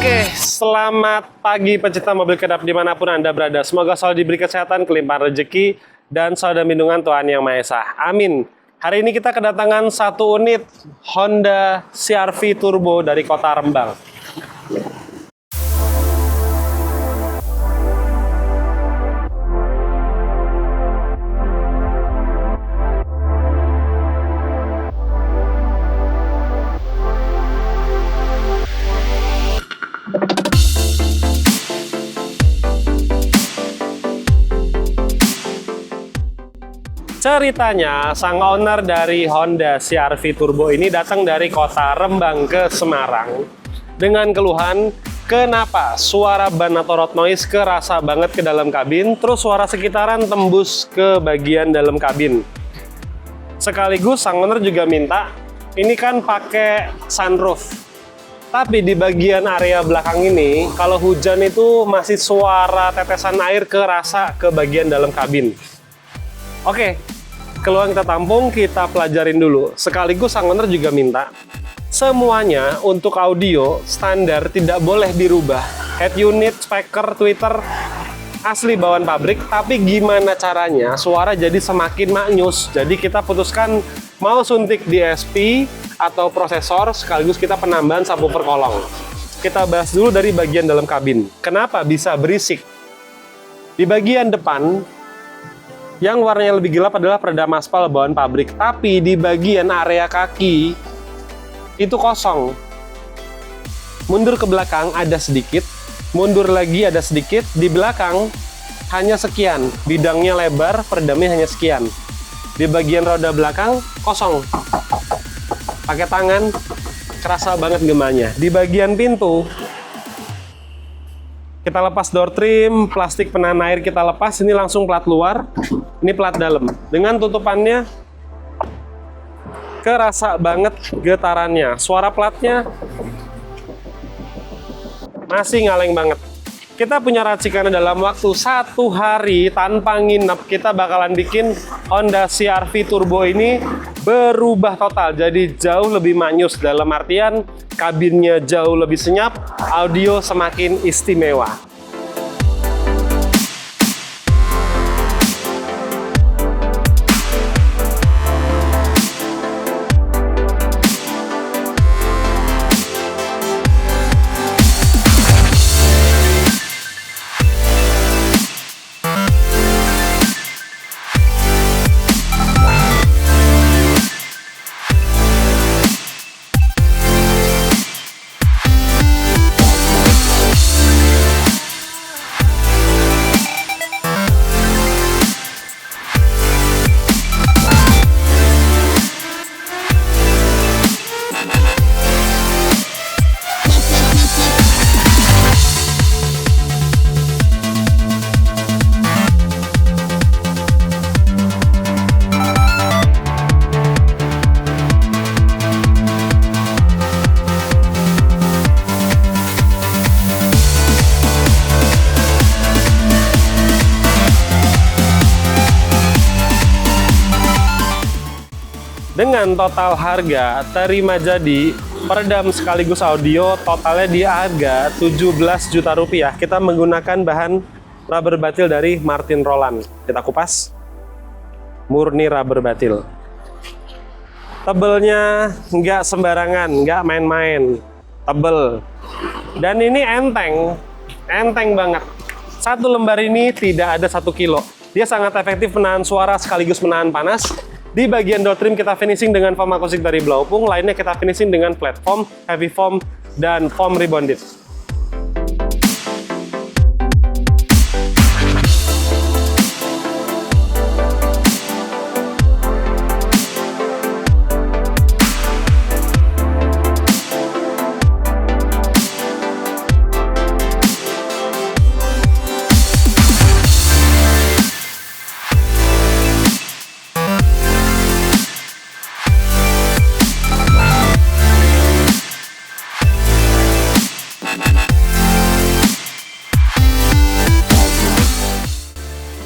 Oke, selamat pagi pecinta mobil kedap dimanapun Anda berada. Semoga selalu diberi kesehatan, kelimpahan rezeki, dan selalu lindungan Tuhan Yang Maha Esa. Amin. Hari ini kita kedatangan satu unit Honda CR-V Turbo dari kota Rembang. Ceritanya, sang owner dari Honda CR-V Turbo ini datang dari kota Rembang ke Semarang dengan keluhan kenapa suara ban atau road noise kerasa banget ke dalam kabin, terus suara sekitaran tembus ke bagian dalam kabin. Sekaligus sang owner juga minta, ini kan pakai sunroof, tapi di bagian area belakang ini, kalau hujan itu masih suara tetesan air kerasa ke bagian dalam kabin. Oke, keluhan kita tampung, kita pelajarin dulu. Sekaligus sang owner juga minta semuanya untuk audio standar tidak boleh dirubah. Head unit, speaker, tweeter asli bawaan pabrik, tapi gimana caranya suara jadi semakin maknyus. Jadi kita putuskan mau suntik DSP atau prosesor, sekaligus kita penambahan subwoofer kolong. Kita bahas dulu dari bagian dalam kabin. Kenapa bisa berisik? Di bagian depan yang warnanya lebih gelap adalah peredam aspal bawaan pabrik, tapi di bagian area kaki itu kosong. Mundur ke belakang ada sedikit, mundur lagi ada sedikit, di belakang hanya sekian, bidangnya lebar, peredamnya hanya sekian. Di bagian roda belakang kosong. Pakai tangan kerasa banget gemanya. Di bagian pintu kita lepas door trim, plastik penahan air kita lepas, ini langsung plat luar, ini plat dalam. Dengan tutupannya, kerasa banget getarannya. Suara platnya masih ngaleng banget. Kita punya racikan dalam waktu 1 hari tanpa nginep, kita bakalan bikin Honda CR-V Turbo ini berubah total. Jadi jauh lebih maknyus, dalam artian kabinnya jauh lebih senyap, audio semakin istimewa. Dengan total harga terima jadi peredam sekaligus audio totalnya di harga 17 juta rupiah. Kita menggunakan bahan rubber batil dari Martin Roland. Kita kupas, murni rubber batil. Tebelnya nggak sembarangan, nggak main-main, tebel. Dan ini enteng banget. Satu lembar ini tidak ada 1 kilo. Dia sangat efektif menahan suara sekaligus menahan panas. Di bagian door trim kita finishing dengan foam akustik dari Blaupung, lainnya kita finishing dengan flat foam, heavy foam, dan foam rebonded.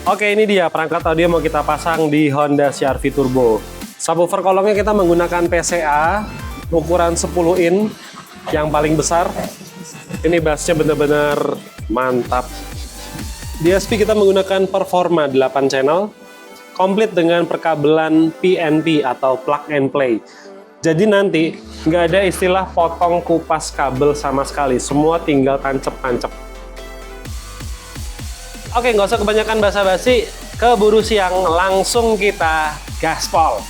Oke, ini dia perangkat audio mau kita pasang di Honda CR-V Turbo. Subwoofer kolongnya kita menggunakan PCA ukuran 10 in yang paling besar. Ini bassnya benar-benar mantap. Di SP kita menggunakan Performa 8 channel, komplit dengan perkabelan PNP atau plug and play. Jadi nanti nggak ada istilah potong kupas kabel sama sekali, semua tinggal tancep-tancep. Oke, nggak usah kebanyakan basa-basi, keburu siang, langsung kita gaspol.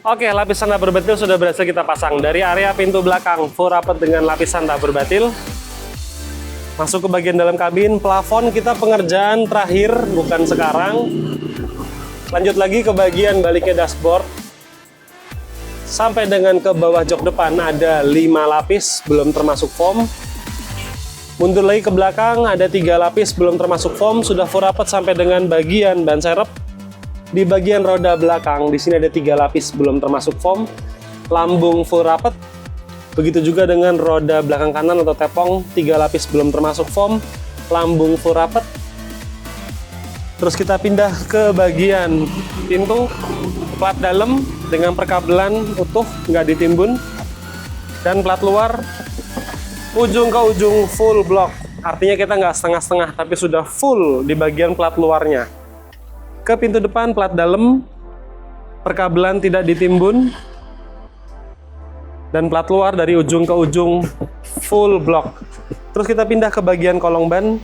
Oke, lapisan rubber batil sudah berhasil kita pasang. Dari area pintu belakang, full rapat dengan lapisan rubber batil. Masuk ke bagian dalam kabin, plafon kita pengerjaan terakhir, bukan sekarang. Lanjut lagi ke bagian baliknya dashboard. Sampai dengan ke bawah jok depan ada 5 lapis, belum termasuk foam. Mundur lagi ke belakang, ada 3 lapis, belum termasuk foam. Sudah full rapat sampai dengan bagian ban serep. Di bagian roda belakang, di sini ada 3 lapis belum termasuk foam, lambung full rapat. Begitu juga dengan roda belakang kanan atau tepong, 3 lapis belum termasuk foam, lambung full rapat. Terus kita pindah ke bagian pintu, plat dalam dengan perkabelan utuh, nggak ditimbun, dan plat luar ujung ke ujung full block. Artinya kita nggak setengah-setengah, tapi sudah full di bagian plat luarnya. Ke pintu depan plat dalam, perkabelan tidak ditimbun, dan plat luar dari ujung ke ujung full block. Terus kita pindah ke bagian kolong ban.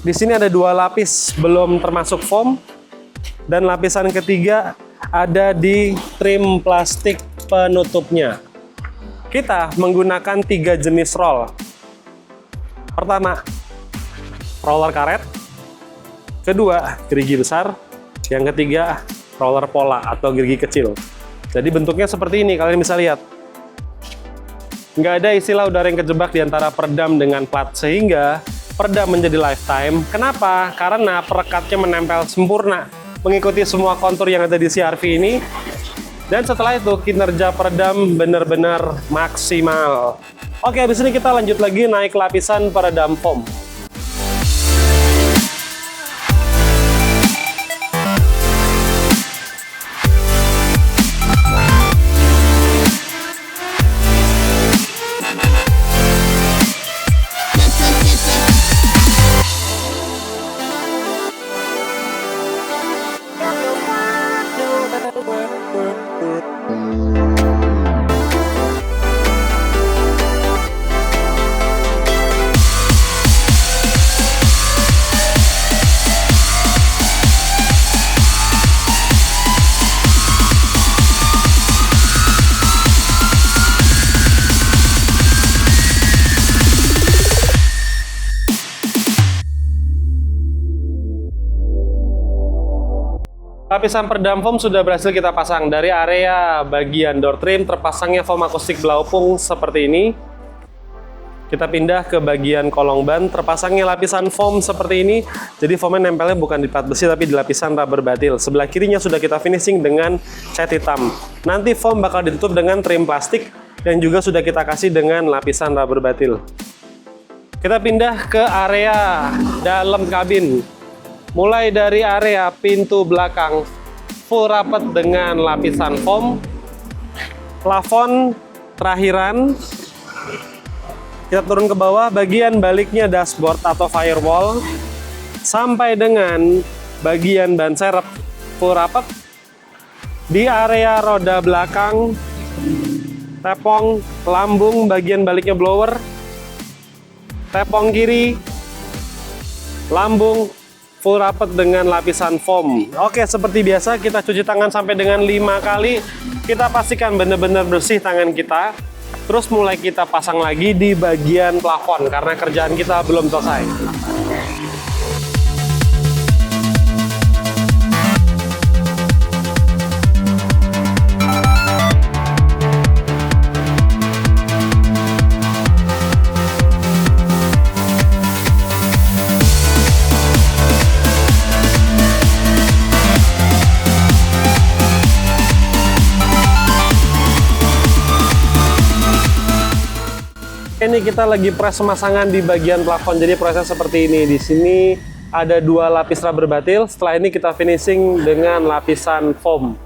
Di sini ada 2 lapis belum termasuk foam, dan lapisan ketiga ada di trim plastik penutupnya. Kita menggunakan 3 jenis roll. Pertama, roller karet. Kedua, gerigi besar. Yang ketiga, roller pola atau gerigi kecil. Jadi bentuknya seperti ini, kalian bisa lihat. Nggak ada istilah udara yang kejebak di antara peredam dengan plat, sehingga peredam menjadi lifetime. Kenapa? Karena perekatnya menempel sempurna, mengikuti semua kontur yang ada di CR-V ini. Dan setelah itu, kinerja peredam benar-benar maksimal. Oke, habis ini kita lanjut lagi naik lapisan peredam foam. Lapisan peredam foam sudah berhasil kita pasang. Dari area bagian door trim terpasangnya foam akustik Blaupung seperti ini. Kita pindah ke bagian kolong ban, terpasangnya lapisan foam seperti ini. Jadi foamnya nempelnya bukan di plat besi tapi di lapisan rubber batil. Sebelah kirinya sudah kita finishing dengan cat hitam. Nanti foam bakal ditutup dengan trim plastik yang juga sudah kita kasih dengan lapisan rubber batil. Kita pindah ke area dalam kabin. Mulai dari area pintu belakang full rapat dengan lapisan foam, plafon terakhiran. Kita turun ke bawah, bagian baliknya dashboard atau firewall, sampai dengan bagian ban serep full rapat. Di area roda belakang tepong lambung bagian baliknya blower, tepong kiri, lambung full rapat dengan lapisan foam. Oke, seperti biasa kita cuci tangan sampai dengan 5 kali. Kita pastikan benar-benar bersih tangan kita. Terus mulai kita pasang lagi di bagian plafon karena kerjaan kita belum selesai. Ini kita lagi press pemasangan di bagian plafon. Jadi proses seperti ini. Di sini ada 2 lapis rubber batil. Setelah ini kita finishing dengan lapisan foam.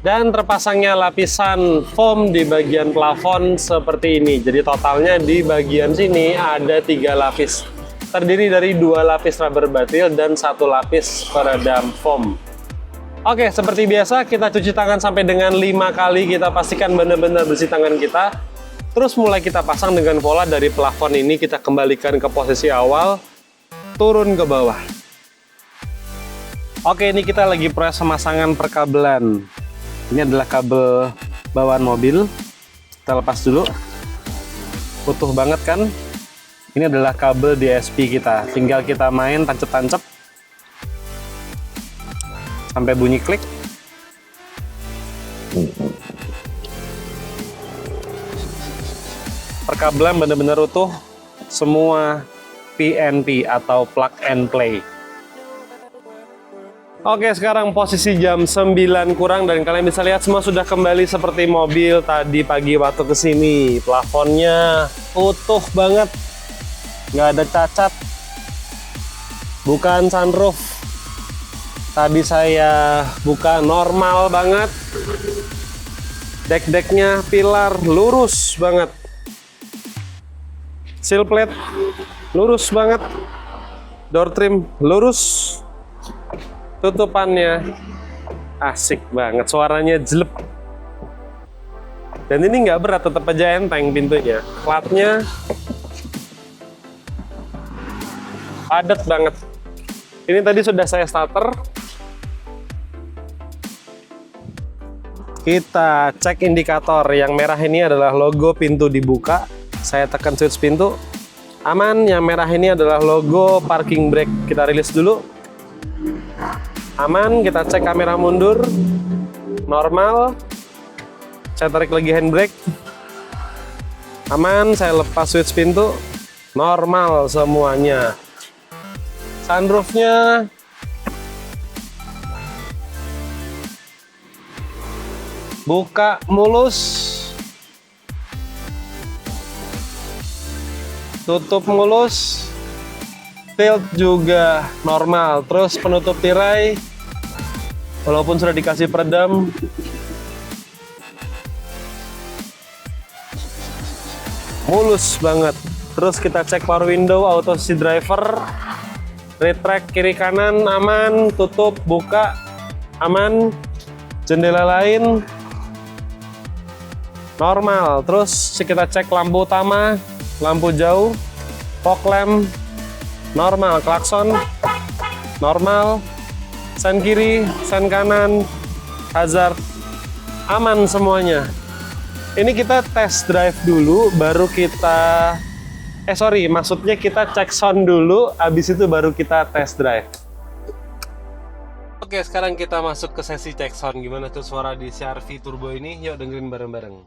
Dan terpasangnya lapisan foam di bagian plafon seperti ini. Jadi totalnya di bagian sini ada 3 lapis. Terdiri dari 2 lapis rubber batil dan 1 lapis peredam foam. Oke, seperti biasa kita cuci tangan sampai dengan 5 kali. Kita pastikan benar-benar bersih tangan kita. Terus mulai kita pasang dengan pola dari plafon ini kita kembalikan ke posisi awal, turun ke bawah. Oke, ini kita lagi proses pemasangan perkabelan. Ini adalah kabel bawaan mobil. Kita lepas dulu. Utuh banget kan? Ini adalah kabel DSP kita. Tinggal kita main tancap-tancap sampai bunyi klik. Perkabelan benar-benar utuh. Semua PNP atau plug and play. Oke, sekarang posisi jam 9 kurang dan kalian bisa lihat semua sudah kembali seperti mobil tadi pagi waktu kesini. Plafonnya utuh banget, nggak ada cacat, bukan sunroof. Tadi saya buka normal banget, dek-deknya pilar lurus banget, seal plate lurus banget, door trim lurus. Tutupannya asik banget, suaranya jelek. Dan ini nggak berat, tetap aja enteng pintunya. Platnya padat banget. Ini tadi sudah saya starter. Kita cek indikator. Yang merah ini adalah logo pintu dibuka. Saya tekan switch pintu. Aman. Yang merah ini adalah logo parking brake. Kita rilis dulu. Aman, kita cek kamera mundur, normal. Saya tarik lagi handbrake. Aman, saya lepas switch pintu, normal semuanya. Sunroofnya buka mulus, tutup mulus. Tilt juga normal. Terus penutup tirai walaupun sudah dikasih peredam mulus banget. Terus kita cek power window, auto seat driver, retract kiri kanan aman, tutup buka aman, jendela lain normal. Terus kita cek lampu utama, lampu jauh, fog lamp normal, klakson normal, sen kiri, sen kanan, hazard aman semuanya. Ini kita test drive dulu, baru kita maksudnya kita cek sound dulu, habis itu baru kita test drive. Oke, sekarang kita masuk ke sesi cek sound. Gimana tuh suara di CR-V Turbo ini? Yuk dengerin bareng-bareng.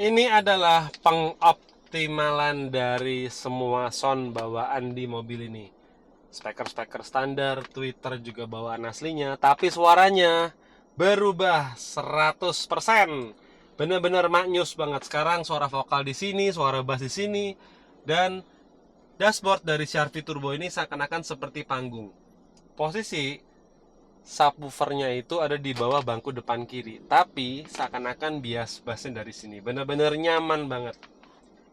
Ini adalah pengoptimalan dari semua sound bawaan di mobil ini. Speaker-speaker standar, tweeter juga bawaan aslinya, tapi suaranya berubah 100%. Bener-bener maknyus banget. Sekarang suara vokal di sini, suara bass di sini, dan dashboard dari CR-V Turbo ini seakan-akan seperti panggung. Posisi subwoofernya itu ada di bawah bangku depan kiri, tapi seakan-akan bias bassnya dari sini. Bener-bener nyaman banget.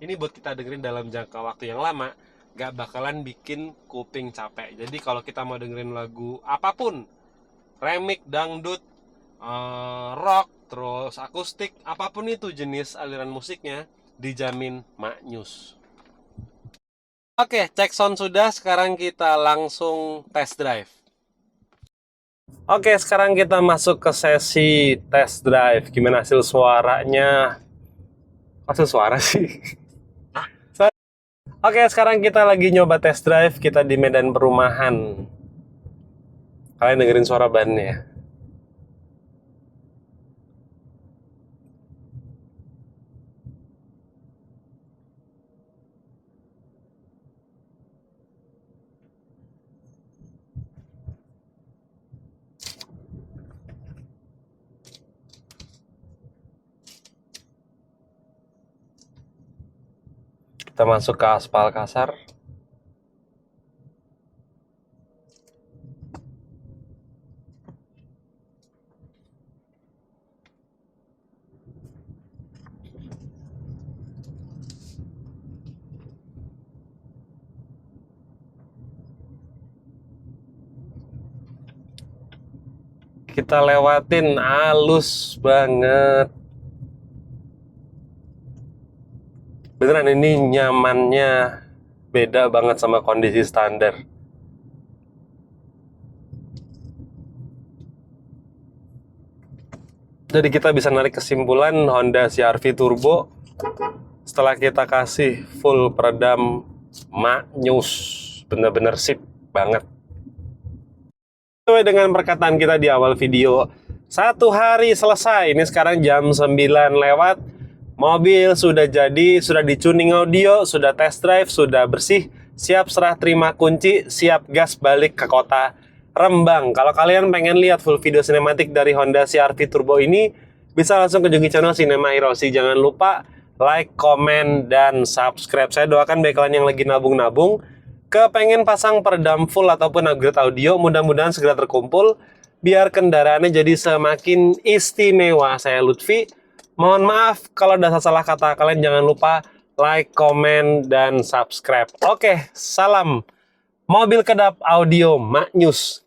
Ini buat kita dengerin dalam jangka waktu yang lama, gak bakalan bikin kuping capek. Jadi kalau kita mau dengerin lagu apapun, remix, dangdut, rock, terus akustik, apapun itu jenis aliran musiknya, dijamin maknyus. Oke, cek sound sudah, sekarang kita langsung test drive. Oke, sekarang kita masuk ke sesi test drive. Gimana hasil suaranya? Hasil suara sih. Oke, sekarang kita lagi nyoba test drive. Kita di Medan Perumahan. Kalian dengerin suara bannya ya? Kita masuk ke aspal kasar. Kita lewatin, halus banget. Beneran ini nyamannya beda banget sama kondisi standar. Jadi kita bisa narik kesimpulan Honda CR-V Turbo setelah kita kasih full peredam maknyus, bener-bener sip banget. Sesuai dengan perkataan kita di awal video, 1 hari selesai. Ini sekarang jam 9 lewat. Mobil sudah jadi, sudah dicuning audio, sudah test drive, sudah bersih, siap serah terima kunci, siap gas balik ke kota Rembang. Kalau kalian pengen lihat full video sinematik dari Honda CR-V Turbo ini, bisa langsung kunjungi channel Cinema Hiroshi. Jangan lupa like, komen, dan subscribe. Saya doakan bagi kalian yang lagi nabung-nabung, kepengen pasang peredam full ataupun upgrade audio, mudah-mudahan segera terkumpul, biar kendaraannya jadi semakin istimewa. Saya Lutfi. Mohon maaf kalau ada salah kata. Kalian jangan lupa like, komen, dan subscribe. Oke, salam mobil kedap audio maknyus.